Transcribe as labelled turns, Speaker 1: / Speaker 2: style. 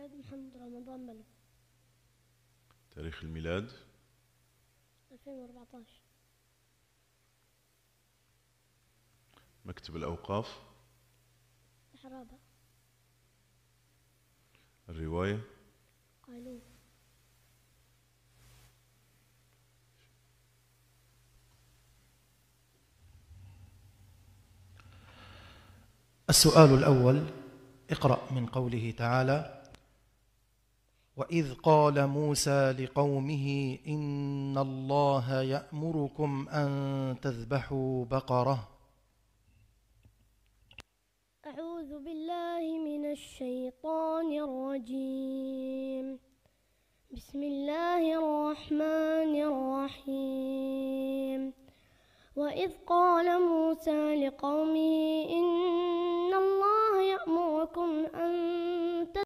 Speaker 1: الميلاد محمد رمضان بلو.
Speaker 2: تاريخ الميلاد
Speaker 1: 2014.
Speaker 2: مكتب الأوقاف.
Speaker 1: حرابة.
Speaker 2: الرواية
Speaker 1: قالون.
Speaker 3: السؤال الأول: اقرأ من قوله تعالى: وإذ قال موسى لقومه إن الله يأمركم أن تذبحوا بقرة.
Speaker 1: أعوذ بالله من الشيطان الرجيم. بسم الله الرحمن الرحيم. وإذ قال موسى لقومه إن